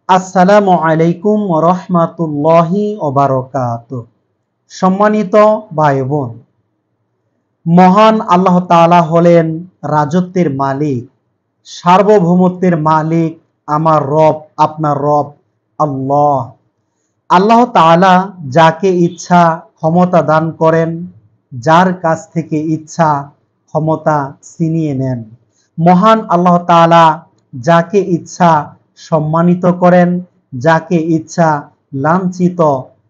আসসালামু আলাইকুম ওয়া রাহমাতুল্লাহি ওয়া বারাকাতুহু। সম্মানিত ভাই বোন, মহান আল্লাহ তাআলা হলেন রাজত্বের মালিক, সার্বভৌমত্বের মালিক, আমার রব, আপনার রব আল্লাহ। আল্লাহ তাআলা যাকে ইচ্ছা ক্ষমতা দান করেন, যার কাছ থেকে ইচ্ছা ক্ষমতা ছিনিয়ে নেন। মহান আল্লাহ তাআলা যাকে ইচ্ছা সম্মানিত করেন, যাকে ইচ্ছা লাঞ্ছিত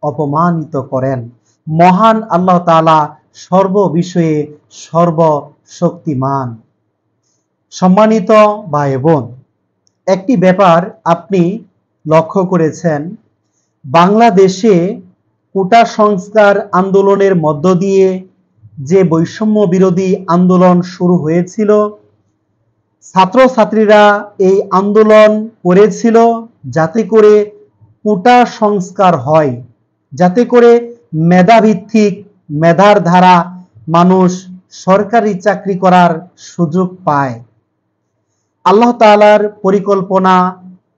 অপমানিত করেন। মহান আল্লাহ তাআলা সর্ববিষয়ে সর্বশক্তিমান। সম্মানিত ভাই বোন, একটি ব্যাপার আপনি লক্ষ্য করেছেন, বাংলাদেশে কোটা সংস্কার আন্দোলনের মধ্য দিয়ে যে বৈষম্য বিরোধী আন্দোলন শুরু হয়েছিল, ছাত্রছাত্রীরা এই আন্দোলন করেছিল যাতে করে কোটা সংস্কার হয়, যাতে করে মেধাভিত্তিক, মেধার ধারা মানুষ সরকারি চাকরি করার সুযোগ পায়। আল্লাহ তাআলার পরিকল্পনা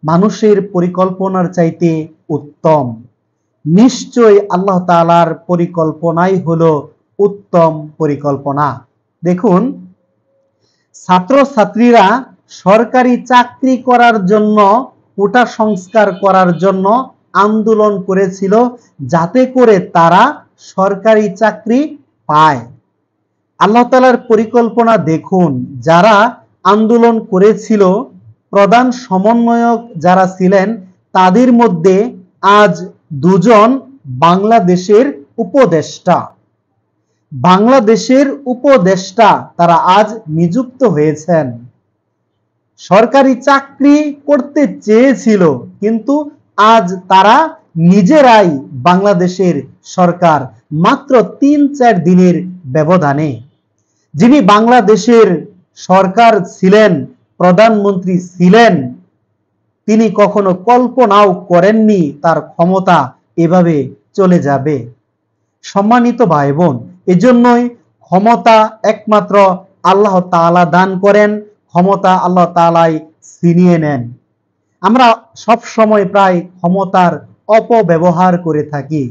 মানুষের পরিকল্পনার চাইতে উত্তম। নিশ্চয়ই আল্লাহ তাআলার পরিকল্পনাই হলো উত্তম পরিকল্পনা। দেখুন, ছাত্রছাত্রীরা সরকারি চাকরি করার জন্য, কোটা সংস্কার করার জন্য আন্দোলন করেছিল যাতে করে তারা সরকারি চাকরি পায়। আল্লাহ তাআলার পরিকল্পনা দেখুন, যারা আন্দোলন করেছিল, প্রধান সমন্বয়ক যারা ছিলেন, তাদের মধ্যে আজ দুজন বাংলাদেশের উপদেষ্টা। বাংলাদেশের উপদেষ্টা তারা আজ নিযুক্ত হয়েছেন। সরকারি চাকরি করতে চেয়েছিল, কিন্তু আজ তারা নিজেরাই বাংলাদেশের সরকার, মাত্র ৩-৪ দিনের ব্যবধানে। যিনি বাংলাদেশের সরকার ছিলেন, প্রধানমন্ত্রী ছিলেন, তিনি কখনো কল্পনাও করেননি তার ক্ষমতা এভাবে চলে যাবে। সম্মানিত ভাই বোন, এজন্যই ক্ষমতা একমাত্র আল্লাহ তাআলা দান করেন, ক্ষমতা আল্লাহ তাআলাই ছিনিয়ে নেন। আমরা সব সময় প্রায় ক্ষমতার অপব্যবহার করে থাকি।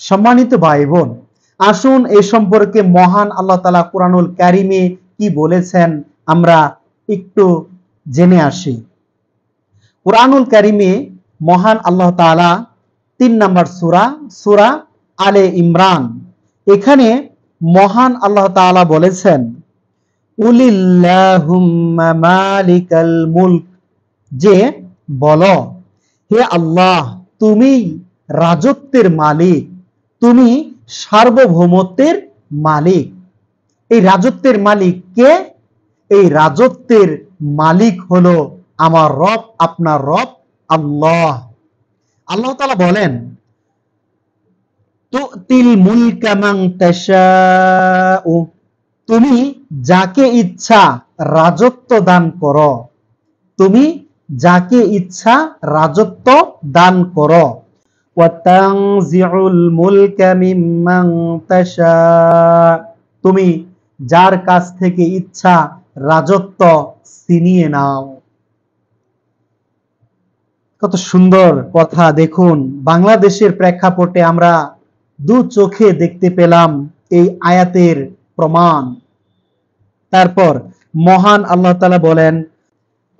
সম্মানিত ভাই বোন, আসুন এই সম্পর্কে মহান আল্লাহ তাআলা কুরআনুল কারীমে কি বলেছেন আমরা একটু জেনে আসি। কুরআনুল কারীমে মহান আল্লাহ তাআলা ৩ নম্বর সূরা, সূরা আলে ইমরান, এখানে মহান আল্লাহ তাআলা বলেছেন, উলিল্লাহুম্মা মালিকাল মুলক, যে বলো, হে আল্লাহ, তুমি রাজত্বের মালিক, তুমি সার্বভৌমত্বের মালিক। এই রাজত্বের মালিক কে? এই রাজত্বের মালিক হলো আমার রব, আপনার রব আল্লাহ। আল্লাহ তাআলা বলেন, তুতিল মুলকা মান তাশাউ, তুমি যাকে ইচ্ছা রাজত্ব দান করো, তুমি যাকে ইচ্ছা রাজত্ব দান করো। ওয়া তানজিউল মুলকা মিম্মান তাশা, তুমি যার কাছ থেকে ইচ্ছা রাজত্ব ছিনিয়ে নাও। কত সুন্দর কথা! দেখুন, বাংলাদেশের প্রেক্ষাপটে আমরা দু চোখে দেখতে পেলাম এই আয়াতের প্রমাণ। তারপর মহান আল্লাহ তাআলা বলেন,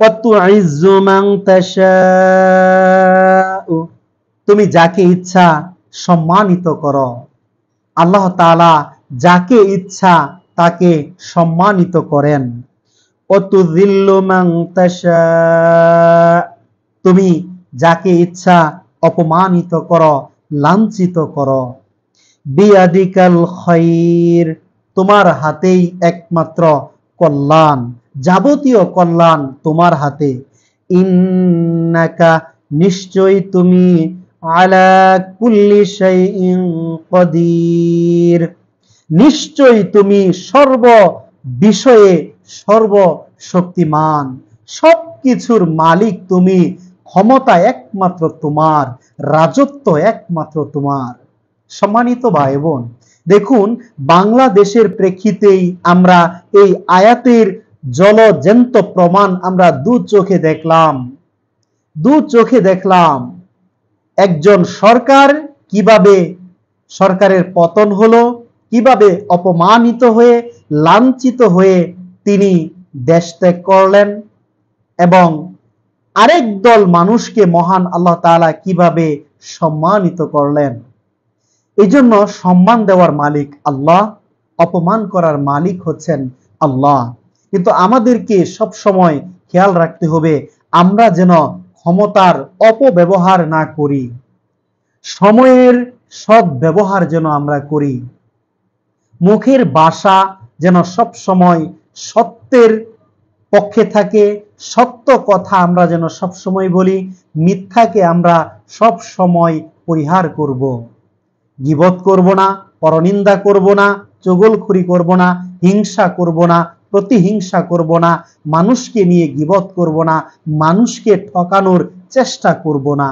ওয়াতুইজ্জু মান তাশাউ, তুমি যাকে ইচ্ছা সম্মানিত করো। আল্লাহ তাআলা যাকে ইচ্ছা তাকে সম্মানিত করেন। ওয়াতুযিল্লু মান তাশা, তুমি যাকে ইচ্ছা অপমানিত করো, লাঞ্ছিত করো। বিয়াদিকাল খায়র, তোমার হাতেই একমাত্র কল্যাণ, যাবতীয় কল্যাণ তোমার হাতে। ইন্নাকা, নিশ্চয়ই তুমি, আলা কুল্লি শাইইন কদির, নিশ্চয়ই তুমি সর্ব বিষয়ে সর্বশক্তিমান, সবকিছুর মালিক তুমি, ক্ষমতা একমাত্র তোমার, রাজত্ব একমাত্র তোমার। সম্মানিত ভাই বোন, দেখুন, বাংলাদেশের প্রেক্ষিতেই আমরা এই আয়াতের জলজ্যান্ত প্রমাণ আমরা দু চোখে দেখলাম। দু চোখে দেখলাম একজন সরকার কিভাবে সরকারের পতন হলো, কিভাবে অপমানিত হয়ে লাঞ্ছিত হয়ে তিনি দেশ ত্যাগ করলেন, এবং আরেক দল মানুষকে মহান আল্লাহ তাআলা কিভাবে সম্মানিত করলেন। এই জন্য সম্মান দেওয়ার মালিক আল্লাহ, অপমান করার মালিক হচ্ছেন আল্লাহ। কিন্তু আমাদেরকে সব সময় খেয়াল রাখতে হবে আমরা যেন ক্ষমতার অপব্যবহার না করি, সময়ের সৎ ব্যবহার যেন আমরা করি, মুখের ভাষা যেন সব সময় সত্যের পক্ষে থাকে, সত্য কথা আমরা যেন সব সময় বলি, মিথ্যাকে আমরা সব সময় পরিহার করব। গীবত করব না, পরনিন্দা করব না, চগলখড়ি করব না, হিংসা করব না, প্রতিহিংসা করব না, মানুষকে নিয়ে গীবত করব না, মানুষকে ঠকানোর চেষ্টা করব না।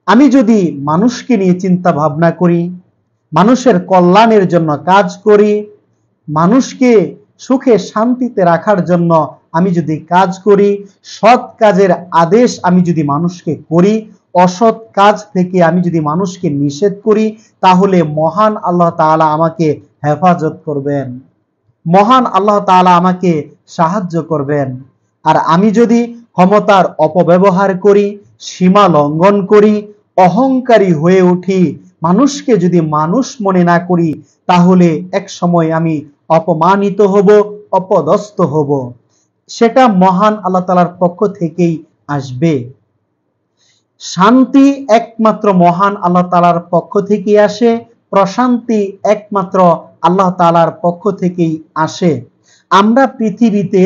আমি যদি মানুষকে নিয়ে চিন্তা ভাবনা করি, মানুষের কল্যাণের জন্য কাজ করি, মানুষকে সুখে শান্তিতে রাখার জন্য আমি যদি কাজ করি, সৎ কাজের আদেশ আমি যদি মানুষকে করি, অসৎ কাজ থেকে আমি যদি মানুষকে নিষেধ করি, তাহলে মহান আল্লাহ তাআলা আমাকে হেফাজত করবেন, মহান আল্লাহ তাআলা আমাকে সাহায্য করবেন। আর আমি যদি ক্ষমতার অপব্যবহার করি, সীমা লঙ্ঘন করি, অহংকারী হয়ে উঠি, মানুষকে যদি মানুষ মনে না করি, তাহলে এক সময় আমি অপমানিত হব, অপদস্থ হব। সেটা মহান আল্লাহ তাআলার পক্ষ থেকেই আসবে। শান্তি একমাত্র মহান আল্লাহ তাআলার পক্ষ থেকেই আসে, প্রশান্তি একমাত্র আল্লাহ তাআলার পক্ষ থেকেই আসে। আমরা পৃথিবীতে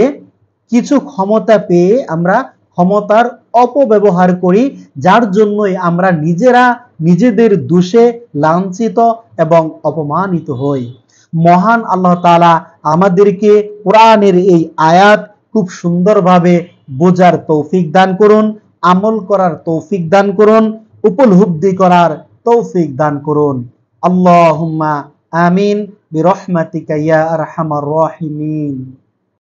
কিছু ক্ষমতা পেয়ে আমরা ক্ষমতার অপব্যবহার করি, যার জন্যই আমরা নিজেরা নিজেদের দোষে লাঞ্ছিত এবং অপমানিত হই। মহান আল্লাহ তাআলা আমাদেরকে কোরআনের এই আয়াত খুব সুন্দরভাবে বোঝার তৌফিক দান করুন, আমল করার তৌফিক দান করুন, উপলব্ধি করার তৌফিক দান করুন। আল্লাহুম্মা আমিন বিরহমাতিকা ইয়া আরহামার রাহিমিন।